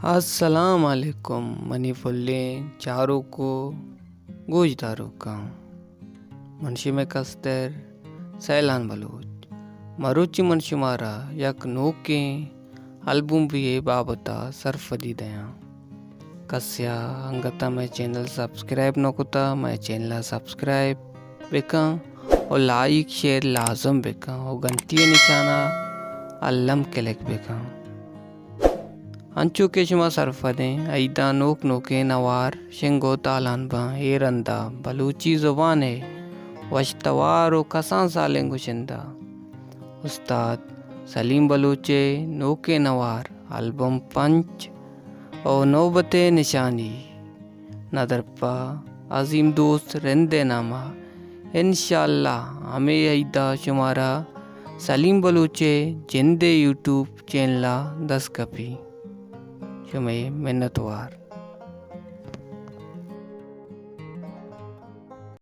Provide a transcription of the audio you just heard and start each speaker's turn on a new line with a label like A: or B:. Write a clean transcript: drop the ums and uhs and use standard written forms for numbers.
A: अस्सलाम वालेकुम मनी फुल्ले चारों को गोजदारों का मनशी में कस्तर सैलान बलूच मरुची मनशी मारा यक नोके अल्बम भी ये बाबता सरफदी दया कस्या अंगता मैं चैनल सब्सक्राइब नकुता मैं चैनल सब्सक्राइब बेका और लाइक शेयर लाजम बेका और घंटी निशाना अल्लम केलेक बेका अंचु केशमा सरफदे ऐदा नोक नोके नवार शेंगो तालान बा एरंदा बलूची जुबान है वश्तवार कसान सालें गुशिंदा उस्ताद सलीम बलूचे नोके नवार एल्बम पंच और नौबते निशानी नदरपा अजीम दोस्त रेंदे नामा इंशाअल्लाह हमें ऐदा शुमारा सलीम बलूचे जिंदे यूट्यूब चैनल 10 कपी शुमे मिन्नतवार।